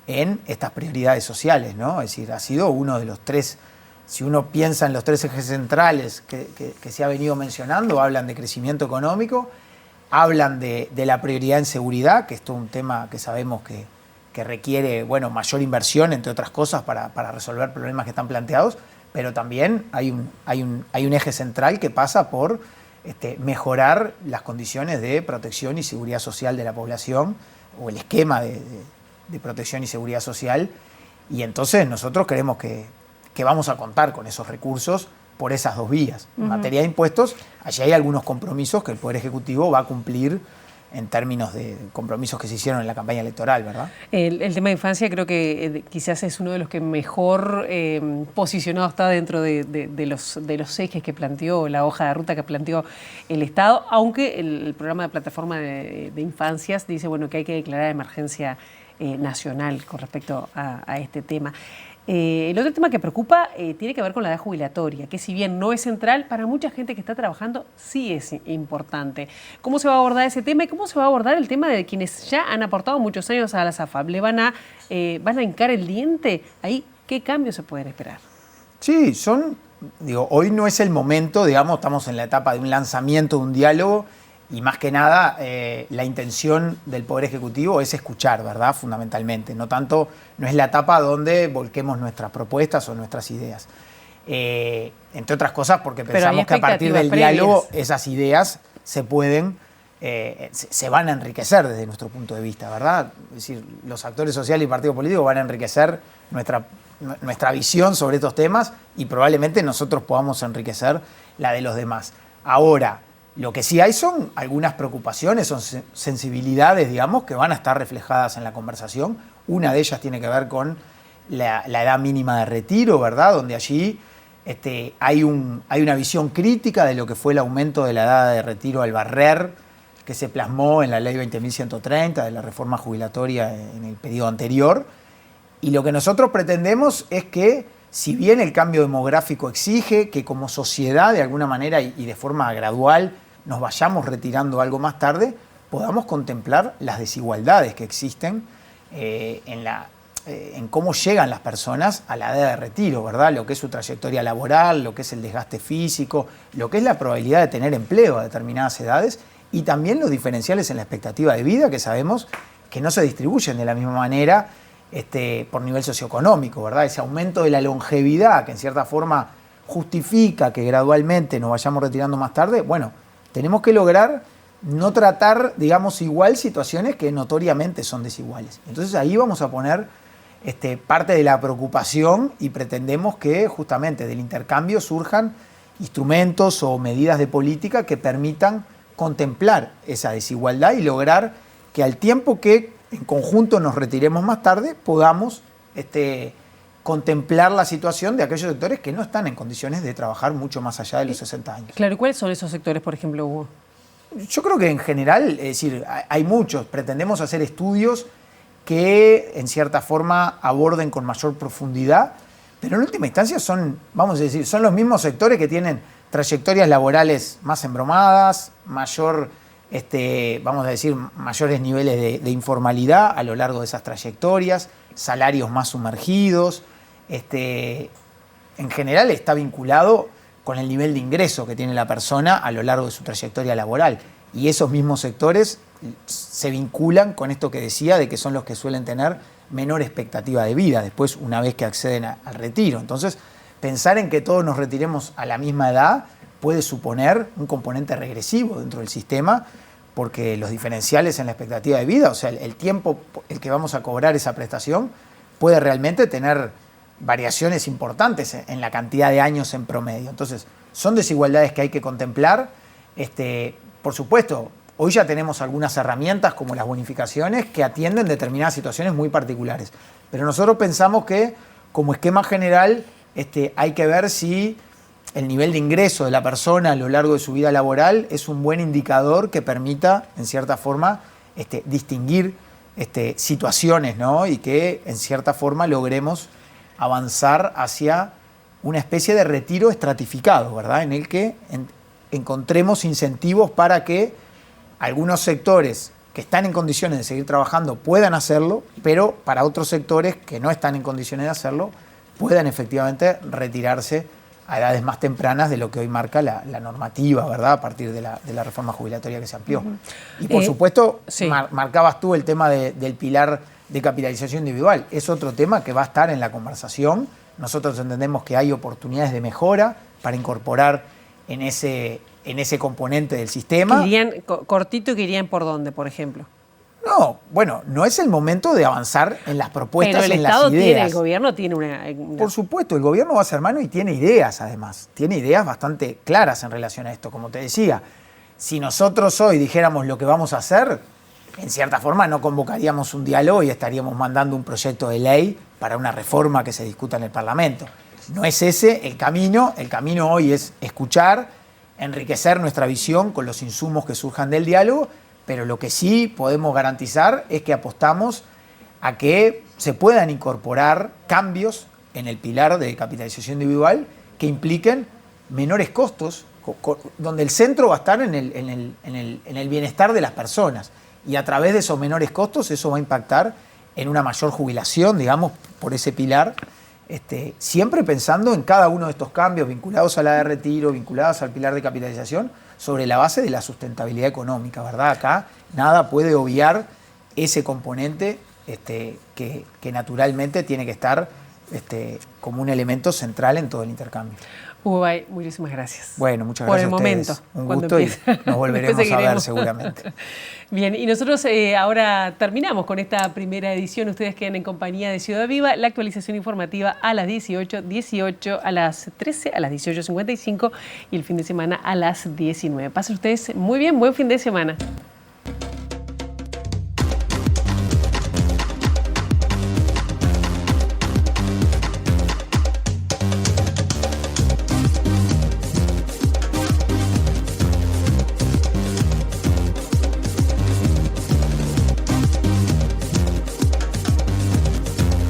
[SPEAKER 4] en estas prioridades sociales, ¿no? Es decir, ha sido uno de los tres. Si uno piensa en los tres ejes centrales que se ha venido mencionando, hablan de crecimiento económico, hablan de la prioridad en seguridad, que es todo un tema que sabemos que requiere mayor inversión, entre otras cosas, para resolver problemas que están planteados, pero también hay un eje central que pasa por mejorar las condiciones de protección y seguridad social de la población, o el esquema de protección y seguridad social, y entonces nosotros creemos que vamos a contar con esos recursos por esas dos vías. En materia de impuestos, allí hay algunos compromisos que el Poder Ejecutivo va a cumplir en términos de compromisos que se hicieron en la campaña electoral, ¿verdad?
[SPEAKER 1] El tema de infancia creo que quizás es uno de los que mejor posicionado está dentro de los ejes que planteó, la hoja de ruta que planteó el Estado, aunque el programa de plataforma de infancias dice bueno, que hay que declarar emergencia nacional con respecto a este tema. El otro tema que preocupa tiene que ver con la edad jubilatoria, que si bien no es central, para mucha gente que está trabajando sí es importante. ¿Cómo se va a abordar ese tema y cómo se va a abordar el tema de quienes ya han aportado muchos años a la SAFAP? ¿Le van a hincar el diente? Ahí, ¿qué cambios se pueden esperar?
[SPEAKER 4] Sí, hoy no es el momento, digamos, estamos en la etapa de un lanzamiento de un diálogo y más que nada la intención del Poder Ejecutivo es escuchar, ¿verdad? Fundamentalmente. No es la etapa donde volquemos nuestras propuestas o nuestras ideas. Entre otras cosas porque pensamos que a partir del diálogo esas ideas se van a enriquecer desde nuestro punto de vista, ¿verdad? Es decir, los actores sociales y partidos políticos van a enriquecer nuestra visión sobre estos temas y probablemente nosotros podamos enriquecer la de los demás. Ahora, lo que sí hay son algunas preocupaciones, son sensibilidades, digamos, que van a estar reflejadas en la conversación. Una de ellas tiene que ver con la edad mínima de retiro, ¿verdad? Donde allí hay una visión crítica de lo que fue el aumento de la edad de retiro al barrer, que se plasmó en la ley 20.130 de la reforma jubilatoria en el periodo anterior. Y lo que nosotros pretendemos es que, si bien el cambio demográfico exige que como sociedad, de alguna manera y de forma gradual, nos vayamos retirando algo más tarde, podamos contemplar las desigualdades que existen en cómo llegan las personas a la edad de retiro, ¿verdad? Lo que es su trayectoria laboral, lo que es el desgaste físico, lo que es la probabilidad de tener empleo a determinadas edades y también los diferenciales en la expectativa de vida, que sabemos que no se distribuyen de la misma manera por nivel socioeconómico, ¿verdad? Ese aumento de la longevidad que en cierta forma justifica que gradualmente nos vayamos retirando más tarde, bueno, tenemos que lograr no tratar, digamos, igual situaciones que notoriamente son desiguales. Entonces ahí vamos a poner parte de la preocupación y pretendemos que justamente del intercambio surjan instrumentos o medidas de política que permitan contemplar esa desigualdad y lograr que al tiempo que en conjunto nos retiremos más tarde, podamos contemplar la situación de aquellos sectores que no están en condiciones de trabajar mucho más allá de los 60 años.
[SPEAKER 1] Claro, ¿y cuáles son esos sectores, por ejemplo, Hugo?
[SPEAKER 4] Yo creo que en general, es decir, hay muchos. Pretendemos hacer estudios que en cierta forma aborden con mayor profundidad, pero en última instancia son los mismos sectores que tienen trayectorias laborales más embromadas, mayores niveles de informalidad a lo largo de esas trayectorias, salarios más sumergidos. En general está vinculado con el nivel de ingreso que tiene la persona a lo largo de su trayectoria laboral. Y esos mismos sectores se vinculan con esto que decía, de que son los que suelen tener menor expectativa de vida después, una vez que acceden al retiro. Entonces, pensar en que todos nos retiremos a la misma edad puede suponer un componente regresivo dentro del sistema, porque los diferenciales en la expectativa de vida, o sea, el tiempo el que vamos a cobrar esa prestación, puede realmente tener variaciones importantes en la cantidad de años en promedio. Entonces, son desigualdades que hay que contemplar. Por supuesto, hoy ya tenemos algunas herramientas como las bonificaciones que atienden determinadas situaciones muy particulares. Pero nosotros pensamos que, como esquema general, hay que ver si el nivel de ingreso de la persona a lo largo de su vida laboral es un buen indicador que permita, en cierta forma, distinguir situaciones, ¿no? Y que, en cierta forma, logremos avanzar hacia una especie de retiro estratificado, ¿verdad? En el que encontremos incentivos para que algunos sectores que están en condiciones de seguir trabajando puedan hacerlo, pero para otros sectores que no están en condiciones de hacerlo, puedan efectivamente retirarse a edades más tempranas de lo que hoy marca la normativa, ¿verdad? A partir de la reforma jubilatoria que se amplió. Y por supuesto, sí, marcabas tú el tema del pilar de capitalización individual. Es otro tema que va a estar en la conversación. Nosotros entendemos que hay oportunidades de mejora para incorporar en ese componente del sistema.
[SPEAKER 1] Cortito, que irían por dónde, por ejemplo.
[SPEAKER 4] No, bueno, no es el momento de avanzar en las propuestas,
[SPEAKER 1] pero
[SPEAKER 4] en las ideas.
[SPEAKER 1] El gobierno tiene una...
[SPEAKER 4] Por supuesto, el gobierno va a ser mano y tiene ideas además. Tiene ideas bastante claras en relación a esto. Como te decía, Si nosotros hoy dijéramos lo que vamos a hacer, en cierta forma no convocaríamos un diálogo y estaríamos mandando un proyecto de ley para una reforma que se discuta en el Parlamento. No es ese el camino hoy es escuchar, enriquecer nuestra visión con los insumos que surjan del diálogo, pero lo que sí podemos garantizar es que apostamos a que se puedan incorporar cambios en el pilar de capitalización individual que impliquen menores costos, donde el centro va a estar en el bienestar de las personas. Y a través de esos menores costos eso va a impactar en una mayor jubilación, digamos, por ese pilar, siempre pensando en cada uno de estos cambios vinculados a la de retiro, vinculados al pilar de capitalización, sobre la base de la sustentabilidad económica, ¿verdad? Acá nada puede obviar ese componente que naturalmente tiene que estar como un elemento central en todo el intercambio.
[SPEAKER 1] Hugo Bay, muchísimas gracias.
[SPEAKER 4] Bueno, muchas gracias
[SPEAKER 1] por el momento.
[SPEAKER 4] Un gusto y nos volveremos a ver seguramente.
[SPEAKER 1] Bien, y nosotros ahora terminamos con esta primera edición. Ustedes quedan en compañía de Ciudad Viva. La actualización informativa a las 18, a las 13, a las 18:55 y el fin de semana a las 19. Pasen ustedes muy bien, buen fin de semana.